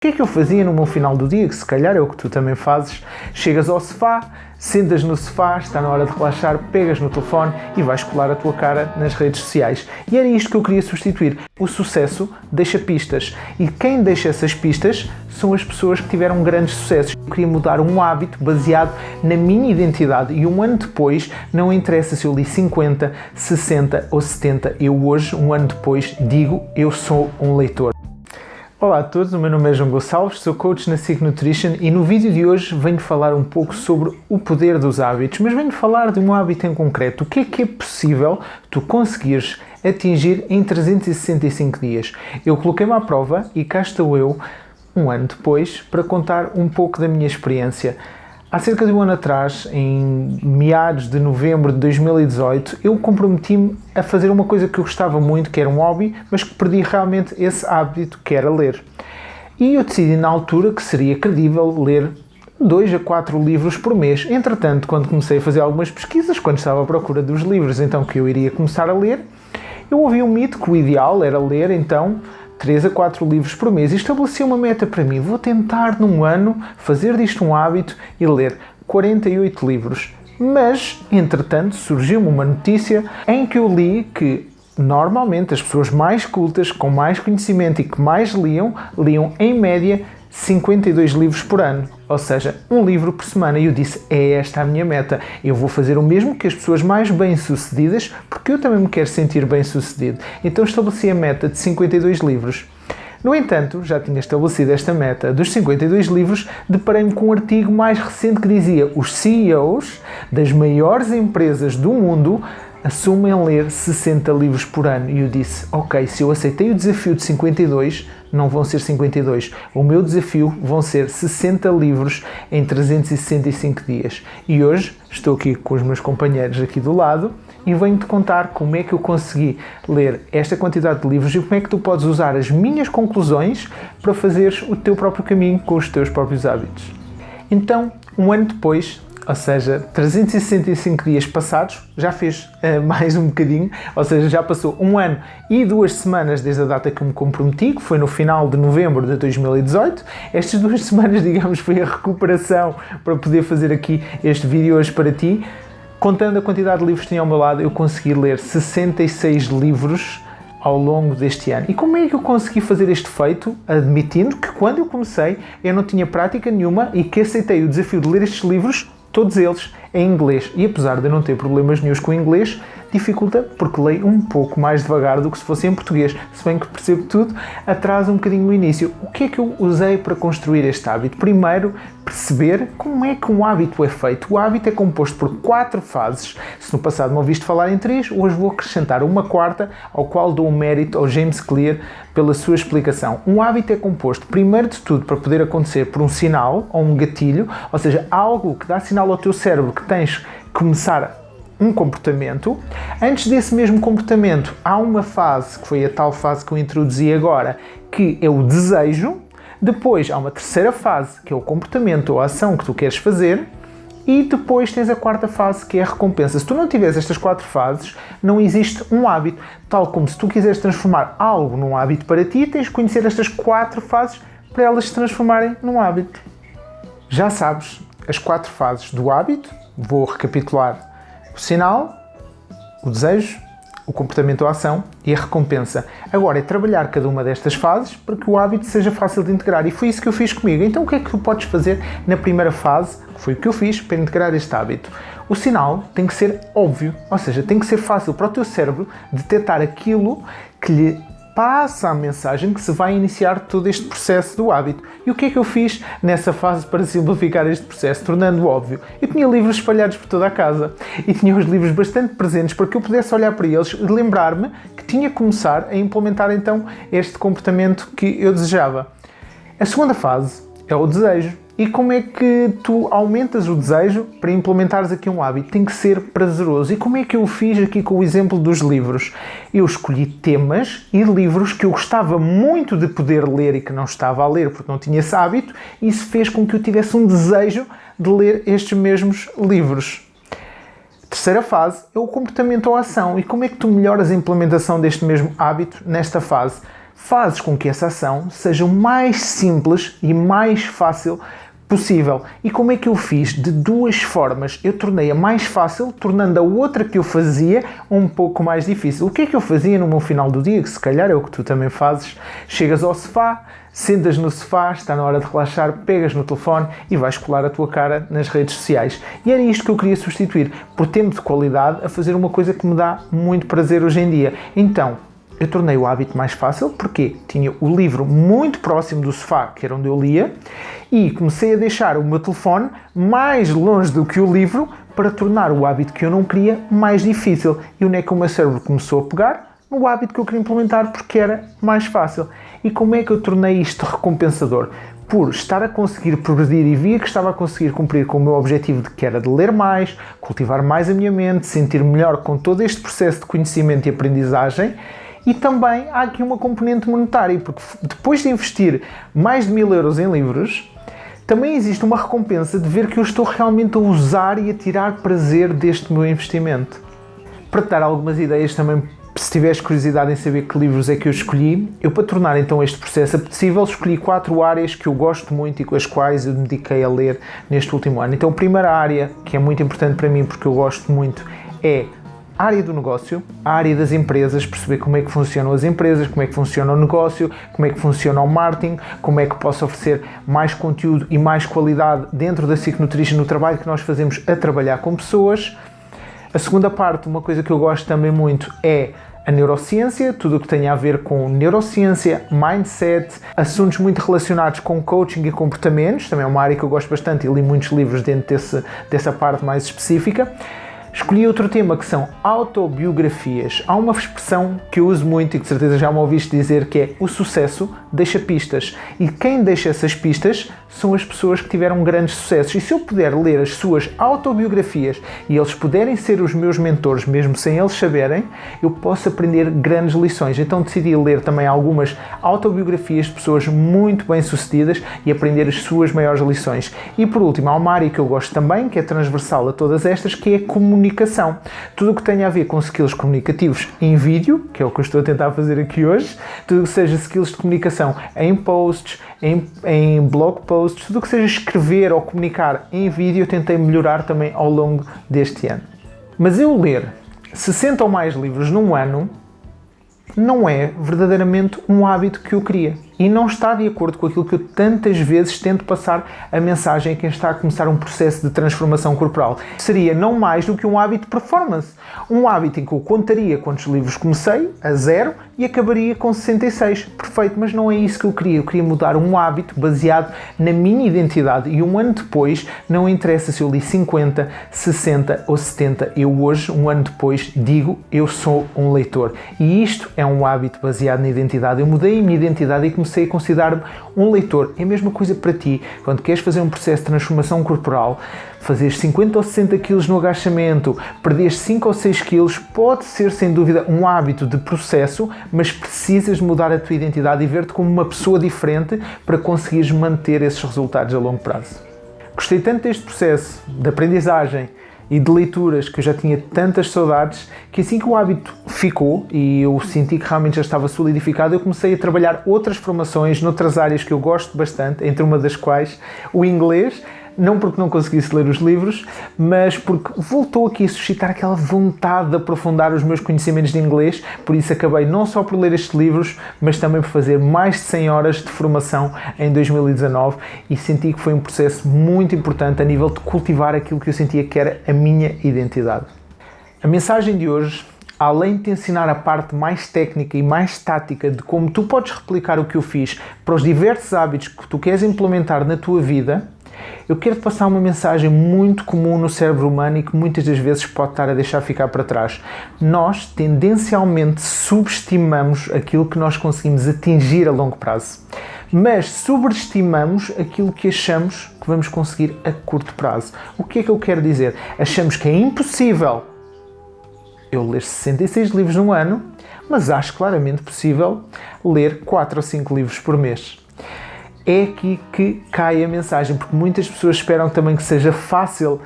O que é que eu fazia no meu final do dia, que se calhar é o que tu também fazes? Chegas ao sofá, sentas no sofá, está na hora de relaxar, pegas no telefone e vais colar a tua cara nas redes sociais. E era isto que eu queria substituir. O sucesso deixa pistas. E quem deixa essas pistas são as pessoas que tiveram grandes sucessos. Eu queria mudar um hábito baseado na minha identidade. E um ano depois, não interessa se eu li 50, 60 ou 70, eu hoje, um ano depois, digo, eu sou um leitor. Olá a todos, o meu nome é João Gonçalves, sou coach na SIG Nutrition e no vídeo de hoje venho falar um pouco sobre o poder dos hábitos, mas venho falar de um hábito em concreto. O que é possível tu conseguires atingir em 365 dias? Eu coloquei-me à prova e cá estou eu, um ano depois, para contar um pouco da minha experiência. Há cerca de um ano atrás, em meados de novembro de 2018, eu comprometi-me a fazer uma coisa que eu gostava muito, que era um hobby, mas que perdi realmente esse hábito, que era ler. E eu decidi na altura que seria credível ler 2 a 4 livros por mês. Entretanto, quando comecei a fazer algumas pesquisas, quando estava à procura dos livros então que eu iria começar a ler, eu ouvi um mito que o ideal era ler então 3 a 4 livros por mês e estabeleci uma meta para mim. Vou tentar num ano fazer disto um hábito e ler 48 livros. Mas, entretanto, surgiu-me uma notícia em que eu li que normalmente as pessoas mais cultas, com mais conhecimento e que mais liam em média 52 livros por ano, ou seja, um livro por semana. E eu disse, é esta a minha meta, eu vou fazer o mesmo que as pessoas mais bem-sucedidas, porque eu também me quero sentir bem-sucedido. Então estabeleci a meta de 52 livros. No entanto, já tinha estabelecido esta meta dos 52 livros, deparei-me com um artigo mais recente que dizia os CEOs das maiores empresas do mundo assumem ler 60 livros por ano. E eu disse, ok, se eu aceitei o desafio de 52, não vão ser 52. O meu desafio vão ser 60 livros em 365 dias. E hoje estou aqui com os meus companheiros aqui do lado e venho-te contar como é que eu consegui ler esta quantidade de livros e como é que tu podes usar as minhas conclusões para fazeres o teu próprio caminho com os teus próprios hábitos. Então, um ano depois, ou seja, 365 dias passados, já fez mais um bocadinho, ou seja, já passou um ano e 2 semanas desde a data que me comprometi, que foi no final de novembro de 2018. Estas 2 semanas, digamos, foi a recuperação para poder fazer aqui este vídeo hoje para ti. Contando a quantidade de livros que tinha ao meu lado, eu consegui ler 66 livros ao longo deste ano. E como é que eu consegui fazer este feito? Admitindo que quando eu comecei eu não tinha prática nenhuma e que aceitei o desafio de ler estes livros, todos eles em inglês. E apesar de eu não ter problemas nenhuns com o inglês, dificulta porque leio um pouco mais devagar do que se fosse em português. Se bem que percebo tudo, atrasa um bocadinho o início. O que é que eu usei para construir este hábito? Primeiro, perceber como é que um hábito é feito. O hábito é composto por 4 fases. Se no passado me ouviste falar em 3, hoje vou acrescentar uma 4ª, ao qual dou o mérito ao James Clear pela sua explicação. Um hábito é composto, primeiro de tudo, para poder acontecer por um sinal ou um gatilho, ou seja, algo que dá sinal ao teu cérebro que tens que começar um comportamento. Antes desse mesmo comportamento, há uma fase, que foi a tal fase que eu introduzi agora, que é o desejo. Depois há uma 3ª fase, que é o comportamento ou a ação que tu queres fazer. E depois tens a 4ª fase, que é a recompensa. Se tu não tiveres estas 4 fases, não existe um hábito. Tal como se tu quiseres transformar algo num hábito para ti, tens de conhecer estas 4 fases para elas se transformarem num hábito. Já sabes as 4 fases do hábito. Vou recapitular: o sinal, o desejo, o comportamento ou a ação e a recompensa. Agora é trabalhar cada uma destas fases para que o hábito seja fácil de integrar. E foi isso que eu fiz comigo. Então o que é que tu podes fazer na primeira fase, que foi o que eu fiz para integrar este hábito? O sinal tem que ser óbvio, ou seja, tem que ser fácil para o teu cérebro detectar aquilo que lhe passa a mensagem que se vai iniciar todo este processo do hábito. E o que é que eu fiz nessa fase para simplificar este processo, tornando óbvio? Eu tinha livros espalhados por toda a casa e tinha os livros bastante presentes para que eu pudesse olhar para eles e lembrar-me que tinha que começar a implementar então este comportamento que eu desejava. A segunda fase é o desejo. E como é que tu aumentas o desejo para implementares aqui um hábito? Tem que ser prazeroso. E como é que eu fiz aqui com o exemplo dos livros? Eu escolhi temas e livros que eu gostava muito de poder ler e que não estava a ler porque não tinha esse hábito, e isso fez com que eu tivesse um desejo de ler estes mesmos livros. Terceira fase é o comportamento ou ação. E como é que tu melhoras a implementação deste mesmo hábito nesta fase? fazes com que essa ação seja o mais simples e mais fácil possível. E como é que eu fiz? De duas formas. Eu tornei-a mais fácil, tornando a outra que eu fazia um pouco mais difícil. O que é que eu fazia no meu final do dia? Que se calhar é o que tu também fazes. Chegas ao sofá, sentas no sofá, está na hora de relaxar, pegas no telefone e vais colar a tua cara nas redes sociais. E era isto que eu queria substituir, por tempo de qualidade, a fazer uma coisa que me dá muito prazer hoje em dia. Então, eu tornei o hábito mais fácil porque tinha o livro muito próximo do sofá, que era onde eu lia, e comecei a deixar o meu telefone mais longe do que o livro para tornar o hábito que eu não queria mais difícil. E onde é que o meu cérebro começou a pegar? No hábito que eu queria implementar porque era mais fácil. E como é que eu tornei isto recompensador? Por estar a conseguir progredir e via que estava a conseguir cumprir com o meu objetivo que era de ler mais, cultivar mais a minha mente, sentir melhor com todo este processo de conhecimento e aprendizagem. E também há aqui uma componente monetária, porque depois de investir mais de 1000 euros em livros, também existe uma recompensa de ver que eu estou realmente a usar e a tirar prazer deste meu investimento. Para te dar algumas ideias também, se tiveres curiosidade em saber que livros é que eu escolhi, eu para tornar então este processo apetecível, escolhi 4 áreas que eu gosto muito e com as quais eu me dediquei a ler neste último ano. Então a primeira área, que é muito importante para mim porque eu gosto muito, é a área do negócio, a área das empresas, perceber como é que funcionam as empresas, como é que funciona o negócio, como é que funciona o marketing, como é que posso oferecer mais conteúdo e mais qualidade dentro da SIC Nutrition, no trabalho que nós fazemos a trabalhar com pessoas. A segunda parte, uma coisa que eu gosto também muito, é a neurociência, tudo o que tem a ver com neurociência, mindset, assuntos muito relacionados com coaching e comportamentos, também é uma área que eu gosto bastante e li muitos livros dentro dessa parte mais específica. Escolhi outro tema que são autobiografias. Há uma expressão que eu uso muito e que de certeza já me ouviste dizer, que é: o sucesso deixa pistas. E quem deixa essas pistas são as pessoas que tiveram grandes sucessos. E se eu puder ler as suas autobiografias e eles puderem ser os meus mentores, mesmo sem eles saberem, eu posso aprender grandes lições. Então decidi ler também algumas autobiografias de pessoas muito bem-sucedidas e aprender as suas maiores lições. E por último, há uma área que eu gosto também, que é transversal a todas estas, que é a comunicação. Tudo o que tenha a ver com skills comunicativos em vídeo, que é o que eu estou a tentar fazer aqui hoje, tudo o que seja skills de comunicação em posts, em blog posts, tudo o que seja escrever ou comunicar em vídeo, eu tentei melhorar também ao longo deste ano. Mas eu ler 60 ou mais livros num ano não é verdadeiramente um hábito que eu queria. E não está de acordo com aquilo que eu tantas vezes tento passar a mensagem a quem está a começar um processo de transformação corporal. Seria não mais do que um hábito de performance. Um hábito em que eu contaria quantos livros comecei, a 0, e acabaria com 66. Perfeito, mas não é isso que eu queria. Eu queria mudar um hábito baseado na minha identidade. E um ano depois, não interessa se eu li 50, 60 ou 70. Eu hoje, um ano depois, digo: eu sou um leitor. E isto é um hábito baseado na identidade. Eu mudei a minha identidade e comecei a considerar-me um leitor. É a mesma coisa para ti. Quando queres fazer um processo de transformação corporal, fazer 50 ou 60 kg no agachamento, perder 5 ou 6 kg, pode ser sem dúvida um hábito de processo, mas precisas mudar a tua identidade e ver-te como uma pessoa diferente para conseguires manter esses resultados a longo prazo. Gostei tanto deste processo de aprendizagem e de leituras, que eu já tinha tantas saudades, que assim que o hábito ficou e eu senti que realmente já estava solidificado, eu comecei a trabalhar outras formações noutras áreas que eu gosto bastante, entre uma das quais o inglês, não porque não conseguisse ler os livros, mas porque voltou aqui a suscitar aquela vontade de aprofundar os meus conhecimentos de inglês. Por isso acabei não só por ler estes livros, mas também por fazer mais de 100 horas de formação em 2019 e senti que foi um processo muito importante a nível de cultivar aquilo que eu sentia que era a minha identidade. A mensagem de hoje, além de te ensinar a parte mais técnica e mais tática de como tu podes replicar o que eu fiz para os diversos hábitos que tu queres implementar na tua vida, eu quero-te passar uma mensagem muito comum no cérebro humano e que muitas das vezes pode estar a deixar ficar para trás. Nós, tendencialmente, subestimamos aquilo que nós conseguimos atingir a longo prazo, mas sobreestimamos aquilo que achamos que vamos conseguir a curto prazo. O que é que eu quero dizer? Achamos que é impossível eu ler 66 livros num ano, mas acho claramente possível ler 4 ou 5 livros por mês. é aqui que cai a mensagem, porque muitas pessoas esperam também que seja fácil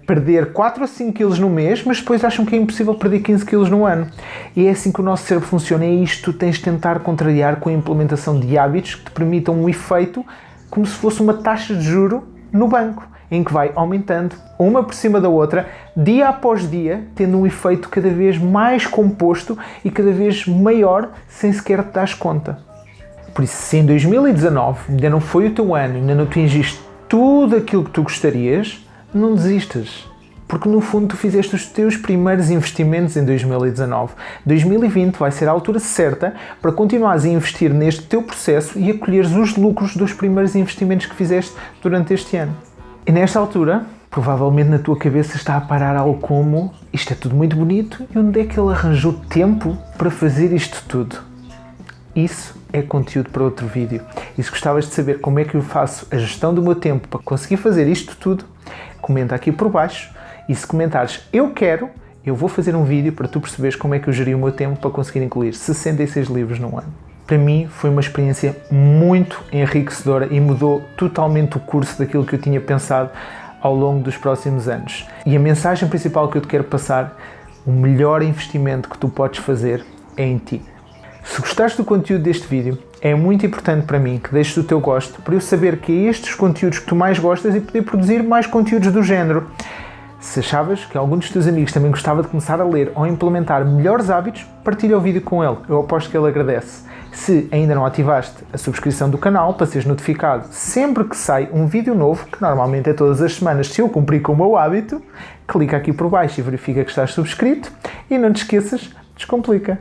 perder 4 ou 5 quilos no mês, mas depois acham que é impossível perder 15 quilos no ano. E é assim que o nosso cérebro funciona, é isto que tu tens de tentar contrariar com a implementação de hábitos que te permitam um efeito como se fosse uma taxa de juro no banco, em que vai aumentando uma por cima da outra, dia após dia, tendo um efeito cada vez mais composto e cada vez maior, sem sequer te dares conta. Por isso, se em 2019 ainda não foi o teu ano, ainda não atingiste tudo aquilo que tu gostarias, não desistas. Porque no fundo tu fizeste os teus primeiros investimentos em 2019. 2020 vai ser a altura certa para continuares a investir neste teu processo e a colheres os lucros dos primeiros investimentos que fizeste durante este ano. E nesta altura, provavelmente na tua cabeça está a parar algo como: isto é tudo muito bonito, e onde é que ele arranjou tempo para fazer isto tudo? Isso é conteúdo para outro vídeo. E se gostavas de saber como é que eu faço a gestão do meu tempo para conseguir fazer isto tudo, comenta aqui por baixo, e se comentares eu quero, eu vou fazer um vídeo para tu perceberes como é que eu geri o meu tempo para conseguir incluir 66 livros num ano. Para mim foi uma experiência muito enriquecedora e mudou totalmente o curso daquilo que eu tinha pensado ao longo dos próximos anos. E a mensagem principal que eu te quero passar: o melhor investimento que tu podes fazer é em ti. Se gostaste do conteúdo deste vídeo, é muito importante para mim que deixes o teu gosto para eu saber que é estes conteúdos que tu mais gostas e poder produzir mais conteúdos do género. Se achavas que algum dos teus amigos também gostava de começar a ler ou implementar melhores hábitos, partilha o vídeo com ele. Eu aposto que ele agradece. Se ainda não ativaste a subscrição do canal para seres notificado sempre que sai um vídeo novo, que normalmente é todas as semanas se eu cumprir com o meu hábito, clica aqui por baixo e verifica que estás subscrito e não te esqueças, descomplica.